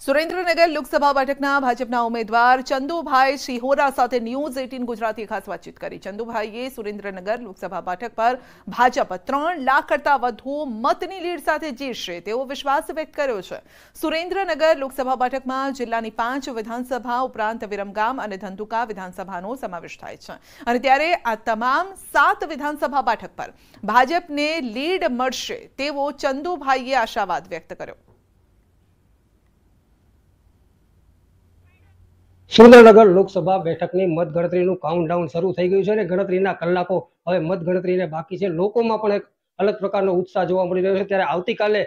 સુરેન્દ્રનગર લોકસભા બેઠકના ભાજપના ઉમેદવાર ચંદુભાઈ શિહોરા સાથે ન્યૂઝ 18 ગુજરાતી ખાસ વાતચીત કરી। ચંદુભાઈએ સુરેન્દ્રનગર લોકસભા બેઠક પર ભાજપ 3 લાખ કરતા વધુ મતની લીડ સાથે જીતશે તેવો વિશ્વાસ વ્યક્ત કર્યો છે। સુરેન્દ્રનગર લોકસભા બેઠકમાં જિલ્લાની 5 વિધાનસભા ઉપરાંત વિરમગામ અને ધંધુકા વિધાનસભાનો સમાવેશ થાય છે અને ત્યારે આ તમામ 7 વિધાનસભા બેઠક પર ભાજપને લીડ મળશે તેવો ચંદુભાઈએ આશાવાદ વ્યક્ત કર્યો। સુરેન્દ્રનગર લોકસભા બેઠકની મતગણતરીનું કાઉન્ટડાઉન શરૂ થઈ ગયું છે અને ગણતરીના કલાકો હવે મતગણતરીને બાકી છે। લોકોમાં પણ એક અલગ પ્રકારનો ઉત્સાહ જોવા મળી રહ્યો છે। ત્યારે આવતીકાલે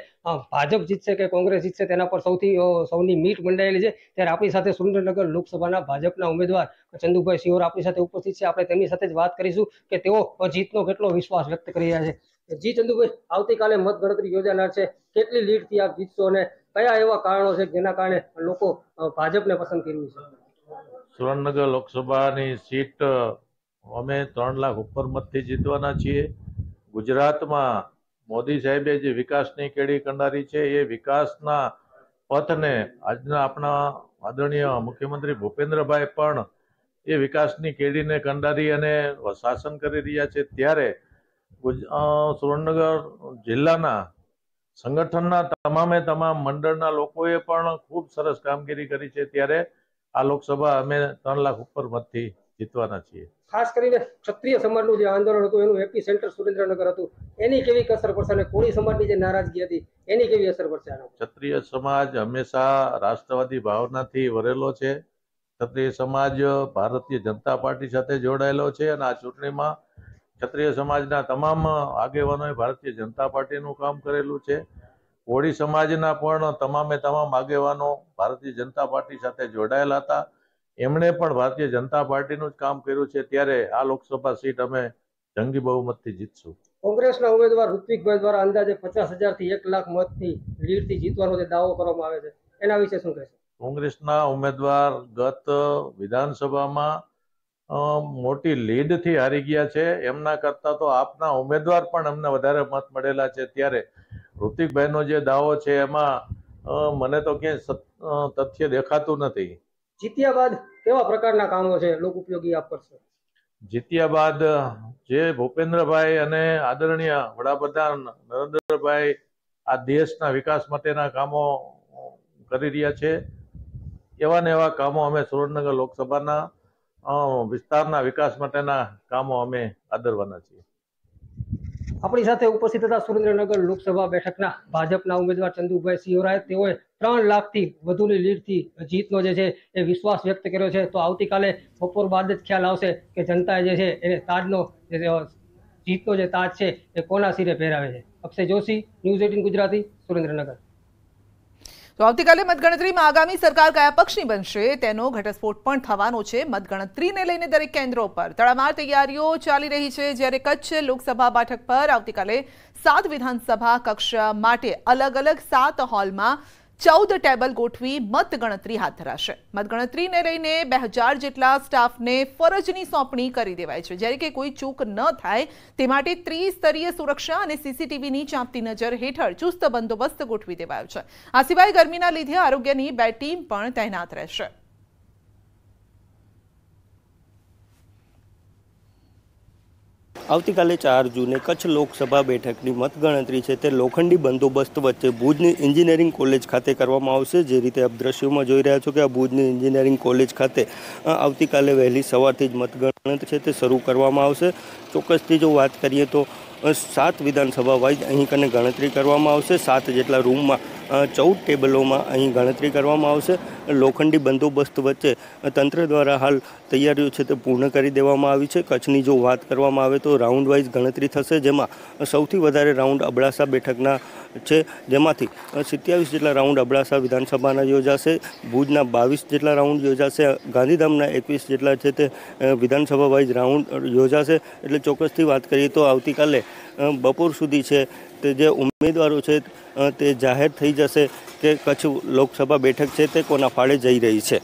ભાજપ જીતશે કે કોંગ્રેસ જીતશે તેના પર સૌની મીટ મંડાયેલી છે। ત્યારે આપણી સાથે સુરેન્દ્રનગર લોકસભાના ભાજપના ઉમેદવાર ચંદુભાઈ શિહોરા આપણી સાથે ઉપસ્થિત છે। આપણે તેમની સાથે જ વાત કરીશું કે તેઓ જીતનો કેટલો વિશ્વાસ વ્યક્ત કરી રહ્યા છે। જી ચંદુભાઈ, આવતીકાલે મતગણતરી યોજાનાર છે, કેટલી લીડથી આપ જીતશો અને કયા એવા કારણો છે જેના કારણે લોકો ભાજપને પસંદ કર્યું છે? સુરેન્દ્રનગર લોકસભાની સીટ અમે 3 લાખ ઉપર મતથી જીતવાના છીએ। ગુજરાતમાં મોદી સાહેબે જે વિકાસની કેડી કંડારી છે એ વિકાસના પથને આજના આપણા આદરણીય મુખ્યમંત્રી ભૂપેન્દ્રભાઈ પણ એ વિકાસની કેડીને કંડારી અને શાસન કરી રહ્યા છે। ત્યારે સુરેન્દ્રનગર જિલ્લાના સંગઠનના તમામ મંડળના લોકોએ પણ ખૂબ સરસ કામગીરી કરી છે। ત્યારે આ લોકસભા અમે 3 લાખ ઉપર મતથી જીતવાના છીએ। ખાસ કરીને ક્ષત્રિય સમાજનું જે આંદોલન હતું એનું એપી સેન્ટર સુરેન્દ્રનગર હતું, એની કેવી અસર પડશે અને કોળી સમાજની જે નારાજગી હતી એની કેવી અસર પડશે? ક્ષત્રિય સમાજ હંમેશા રાષ્ટ્રવાદી ભાવનાથી વરેલો છે। ક્ષત્રિય સમાજ ભારતીય જનતા પાર્ટી સાથે જોડાયેલો છે અને આ ચૂંટણીમાં ક્ષત્રિય સમાજના તમામ આગેવાનોએ ભારતીય જનતા પાર્ટીનું કામ કરેલું છે। કોળી સમાજના પણ તમામ આગેવાનો ભારતીય જનતા પાર્ટી સાથે જોડાયેલા હતા, એમણે પણ ભારતીય જનતા પાર્ટીનું જ કામ કર્યું છે। ત્યારે આ લોકસભા સીટ અમે જંગી બહુમતથી જીતશું। કોંગ્રેસના ઉમેદવાર ઋત્વિકભાઈ દ્વારા અંદાજે 50,000 થી 1 લાખ મતથી લીડથી જીતવાનો જે દાવો કરવામાં આવે છે એના વિશે શું કહેશો? કોંગ્રેસના ઉમેદવાર ગત વિધાનસભામાં મોટી લીડથી હારી ગયા છે, એમના કરતા તો આપના ઉમેદવાર પણ અમને વધારે મત મળેલા છે। ત્યારે ઋત્વિકભાઈનો જે દાવો છે એમાં મને તો ક્યાંય તથ્ય દેખાતું નથી। જીત્યા બાદ કેવા પ્રકારના કામો છે લોક ઉપયોગી આપ કરશો? જીત્યા બાદ જે ભૂપેન્દ્રભાઈ અને આદરણીય વડાપ્રધાન નરેન્દ્રભાઈ આ દેશના વિકાસ માટેના કામો કરી રહ્યા છે, એવા ને એવા કામો અમે સુરેન્દ્રનગર લોકસભાના વિસ્તારના વિકાસ માટેના કામો અમે આદરવાના છીએ। આપણી સાથે ઉપસ્થિત હતા સુરેન્દ્રનગર લોકસભા બેઠકના ભાજપના ઉમેદવાર ચંદુભાઈ શિહોરાએ તેઓએ 3 લાખથી વધુની લીડથી જીતનો જે છે એ વિશ્વાસ વ્યક્ત કર્યો છે। તો આવતીકાલે બપોર બાદ જ ખ્યાલ આવશે કે જનતાએ જે છે એને તાજનો જીતનો જે તાજ છે એ કોના સિરે પહેરાવે છે। અક્ષય જોશી, ન્યૂઝ 18 ગુજરાતી, સુરેન્દ્રનગર। તો આવતીકાલે મતગણતરીમાં આગામી સરકાર કયા પક્ષની બનશે તેનો ઘટસ્ફોટ પણ થવાનો છે। મતગણતરીને લઈને દરેક કેન્દ્રો પર તડામાર તૈયારીઓ ચાલી રહી છે। જ્યારે કચ્છ લોકસભા બેઠક પર આવતીકાલે 7 વિધાનસભા કક્ષ માટે અલગ 7 હોલમાં 14 ટેબલ ગોઠવી મતગણતરી હાથ ધરાશે। મતગણતરીને લઈને 2000 જેટલા સ્ટાફને ફરજની સોંપણી કરી દેવાય છે, જ્યારે કે કોઈ ચૂક ન થાય તે માટે ત્રિસ્તરીય સુરક્ષા અને સીસીટીવીની ચાંપતી નજર હેઠળ ચુસ્ત બંદોબસ્ત ગોઠવી દેવાયો છે। આ સિવાય ગરમીના લીધે આરોગ્યની 2 ટીમ પણ તૈનાત રહેશે। આવતીકાલે 4 જૂને કચ્છ લોકસભા બેઠકની મતગણતરી છે તે લોખંડી બંદોબસ્ત વચ્ચે ભુજની એન્જિનિયરિંગ કોલેજ ખાતે કરવામાં આવશે। જે રીતે આપ દ્રશ્યોમાં જોઈ રહ્યા છો કે આ ભુજની એન્જિનિયરિંગ કોલેજ ખાતે આવતીકાલે વહેલી સવારથી જ મતગણતરી છે તે શરૂ કરવામાં આવશે। ચોક્કસથી જો વાત કરીએ તો 7 વિધાનસભા વાઇઝ અહીં કને ગણતરી કરવામાં આવશે। 7 જેટલા રૂમમાં 14 ટેબલોમાં અહીં ગણતરી કરવામાં આવશે। લોખંડી બંદોબસ્ત વચ્ચે તંત્ર દ્વારા હાલ તૈયારીઓ છે તે પૂર્ણ કરી દેવામાં આવી છે। કચ્છની જો વાત કરવામાં આવે તો રાઉન્ડ વાઇઝ ગણતરી થશે, જેમાં સૌથી વધારે રાઉન્ડ અબડાસા બેઠકના છે, જેમાંથી 27 જેટલા રાઉન્ડ અબડાસા વિધાનસભાના યોજાશે। ભુજના 22 જેટલા રાઉન્ડ યોજાશે। ગાંધીધામના 21 જેટલા છે તે વિધાનસભા વાઇઝ રાઉન્ડ યોજાશે। એટલે ચોક્કસથી વાત કરીએ તો આવતીકાલે બપોર સુધી છે તે જે ઉમેદવારો છે તે જાહેર થઈ જશે કે કચ્છ લોકસભા બેઠક છે તે કોના ફાળે જઈ રહી છે।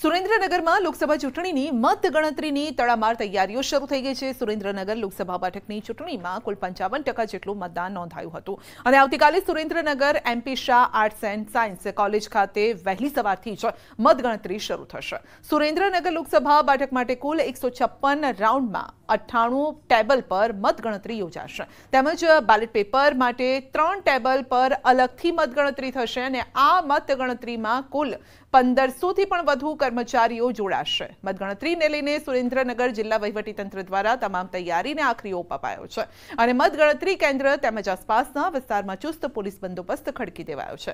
સુરેન્દ્રનગરમાં લોકસભા ચૂંટણીની મતગણતરીની તડામાર તૈયારીઓ શરૂ થઈ ગઈ છે। સુરેન્દ્રનગર લોકસભા બેઠકની ચૂંટણીમાં કુલ 55% જેટલું મતદાન નોંધાયું હતું અને આવતીકાલે Surendranagar MP Shah arts and science college ખાતે વહેલી સવારથી જ મતગણતરી શરૂ થશે। સુરેન્દ્રનગર લોકસભા બેઠક માટે કુલ 156 રાઉન્ડમાં 98 ટેબલ પર મતગણતરી યોજાશે તેમજ બેલેટ પેપર માટે 3 ટેબલ પર અલગથી મતગણતરી થશે અને આ મતગણતરીમાં કુલ 1500 થી પણ વધુ કર્મચારીઓ જોડાશે। મતગણતરીને લઈને સુરેન્દ્રનગર જિલ્લા વહીવટીતંત્ર દ્વારા તમામ તૈયારીને આખરી ઓપ અપાયો છે અને મતગણતરી કેન્દ્ર તેમજ આસપાસના વિસ્તારમાં ચુસ્ત પોલીસ બંદોબસ્ત ખડકી દેવાયો છે।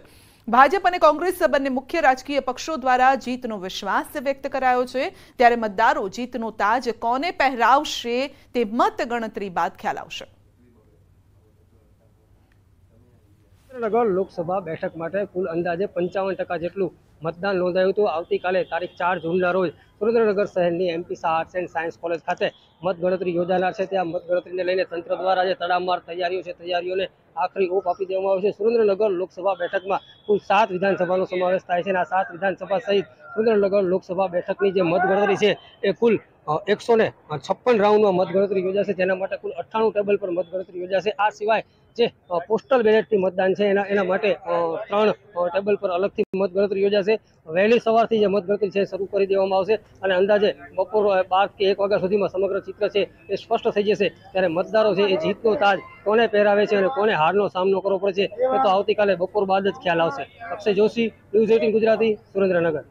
ભાજપ અને કોંગ્રેસ બંને મુખ્ય રાજકીય પક્ષો દ્વારા જીતનો વિશ્વાસ વ્યક્ત કરાયો છે ત્યારે મતદારો જીતનો તાજ કોને પહેરાવશે તે મતગણતરી બાદ ખ્યાલ આવશે। સુરેન્દ્રનગર લોકસભા બેઠક માટે કુલ અંદાજે 55% જેટલું મતદાન નોંધાયું હતું। આવતીકાલે તારીખ 4 જૂનના રોજ સુરેન્દ્રનગર શહેરની MP Shah arts and science college ખાતે મતગણતરી યોજાનાર છે। ત્યાં મતગણતરીને લઈને તંત્ર દ્વારા જે તડામાર તૈયારીઓ છે તૈયારીઓને આખરી ઓપ આપી દેવામાં આવ્યો છે। સુરેન્દ્રનગર લોકસભા બેઠકમાં કુલ 7 વિધાનસભાનો સમાવેશ થાય છે અને આ 7 વિધાનસભા સહિત સુરેન્દ્રનગર લોકસભા બેઠકની જે મતગણતરી છે એ કુલ 156 રાઉન્ડમાં મતગણતરી યોજાશે જેના માટે કુલ 98 ટેબલ પર મતગણતરી યોજાશે। આ સિવાય જે પોસ્ટલ બેલેટથી મતદાન છે એના માટે 3 ટેબલ પર અલગથી મતગણતરી યોજાશે। વહેલી સવારથી જે મતગણતરી છે શરૂ કરી દેવામાં આવશે અને અંદાજે બપોર 12 કે 1 વાગ્યા સુધીમાં સમગ્ર ચિત્ર છે એ સ્પષ્ટ થઈ જશે ત્યારે મતદારો છે એ જીતનો તાજ કોને પહેરાવે છે અને કોને હારનો સામનો કરવો પડે છે એ તો આવતીકાલે બપોર બાદ જ ખ્યાલ આવશે। અક્ષય જોશી, ન્યૂઝ 18 ગુજરાતી, સુરેન્દ્રનગર।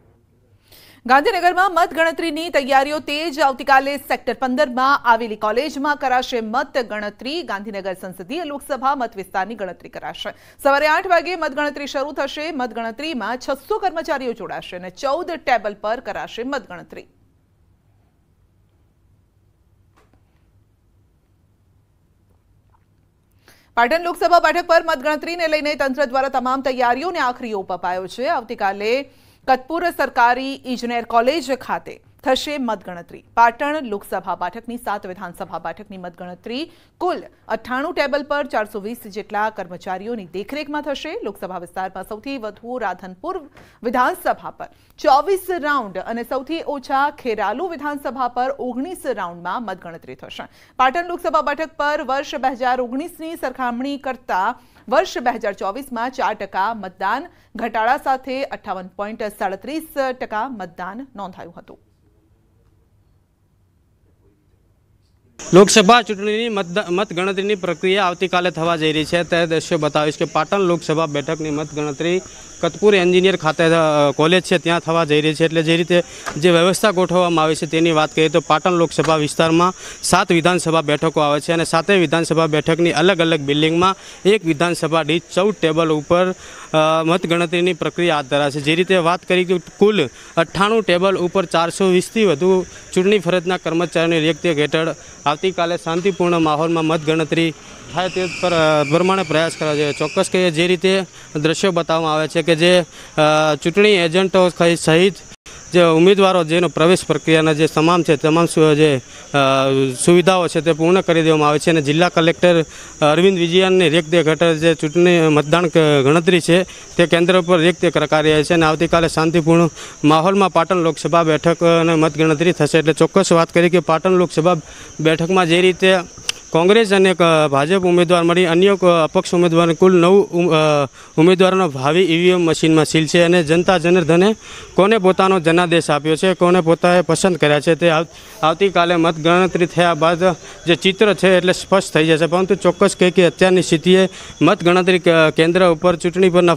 ગાંધીનગરમાં મતગણતરીની તૈયારીઓ તેજ। આવતીકાલે સેક્ટર 15માં આવેલી કોલેજમાં કરાશે મતગણતરી। ગાંધીનગર સંસદીય લોકસભા મત વિસ્તારની ગણતરી કરાશે। સવારે 8 વાગે મતગણતરી શરૂ થશે। મતગણતરીમાં 600 કર્મચારીઓ જોડાશે અને 14 ટેબલ પર કરાશે મતગણતરી। પાટણ લોકસભા બેઠક પર મતગણતરીને લઈને તંત્ર દ્વારા તમામ તૈયારીઓને આખરી ઓપ અપાયો છે। આવતીકાલે કતપુર સરકારી ઇજનેર કોલેજ ખાતે થશે મતગણતરી। પાટણ લોકસભા બેઠકની 7 વિધાનસભા બેઠકની મતગણતરી કુલ 98 ટેબલ પર 420 જેટલા કર્મચારીઓની દેખરેખમાં થશે। લોકસભા વિસ્તારમાં સૌથી વધુ રાધનપુર વિધાનસભા પર 24 રાઉન્ડ અને સૌથી ઓછા ખેરાલુ વિધાનસભા પર 19 રાઉન્ડમાં મતગણતરી થશે। પાટણ લોકસભા બેઠક પર વર્ષ 2019ની સરખામણી કરતા વર્ષ 2024માં 4% મતદાન ઘટાડા સાથે 58.37% મતદાન નોંધાયું હતું। લોકસભા ચૂંટણીની મતગણતરીની પ્રક્રિયા આવતીકાલે થવા જઈ રહી છે તે દ્રશ્યો બતાવીશ કે પાટણ લોકસભા બેઠકની મતગણતરી કતપુર એન્જિનિયર ખાતે કોલેજ છે ત્યાં થવા જઈ રહી છે। એટલે જે રીતે જે વ્યવસ્થા ગોઠવવામાં આવી છે તેની વાત કરીએ તો પાટણ લોકસભા વિસ્તારમાં 7 વિધાનસભા બેઠકો આવે છે અને 7 વિધાનસભા બેઠકની અલગ અલગ બિલ્ડિંગમાં એક વિધાનસભા દીઠ 14 ટેબલ ઉપર મતગણતરીની પ્રક્રિયા હાથ ધરાશે। જે રીતે વાત કરી કે કુલ 98 ટેબલ ઉપર 420થી વધુ ચૂંટણી ફરજના કર્મચારીઓની રેખદેખ હેઠળ આવતીકાલે શાંતિપૂર્ણ માહોલમાં મતગણતરી થાય તે પ્રમાણે પ્રયાસ કરવા જોઈએ। ચોક્કસ કહીએ જે રીતે દ્રશ્યો બતાવવામાં આવે છે કે જે ચૂંટણી એજન્ટો સહિત જે ઉમેદવારો જેનો પ્રવેશ પ્રક્રિયાના જે તમામ જે સુવિધાઓ છે તે પૂર્ણ કરી દેવામાં આવે છે અને જિલ્લા કલેક્ટર અરવિંદ વિજયનની રેખદેખ હેઠળ જે ચૂંટણી મતદાન ગણતરી છે તે કેન્દ્ર પર રેખદેખ રખાઈ રહી છે અને આવતીકાલે શાંતિપૂર્ણ માહોલમાં પાટણ લોકસભા બેઠક અને મતગણતરી થશે। એટલે ચોક્કસ વાત કરી કે પાટણ લોકસભા બેઠકમાં જે રીતે કોંગ્રેસ અને ભાજપ ઉમેદવાર મળી અન્ય અપક્ષ ઉમેદવારને કુલ 9 ઉમેદવારોનો ભાવિ EVM મશીનમાં સીલ છે અને જનતા જનાર્દને કોને પોતાનો જનાદેશ આપ્યો છે કોને પોતાએ પસંદ કર્યા છે તે આવતીકાલે મતગણતરી થયા બાદ જે ચિત્ર છે એટલે સ્પષ્ટ થઈ જશે। પરંતુ ચોક્કસ કહે કે અત્યારની સ્થિતિએ મતગણતરી કેન્દ્ર ઉપર ચૂંટણી પરના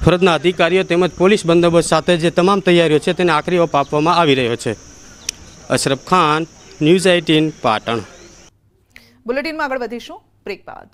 ફરજના અધિકારીઓ તેમજ પોલીસ બંદોબસ્ત સાથે જે તમામ તૈયારીઓ છે તેને આખરી ઓપ આપવામાં આવી રહ્યો છે। અશરફ ખાન, ન્યૂઝ 18 પાટણ। બુલેટિનમાં આગળ વધીશું બ્રેક બાદ।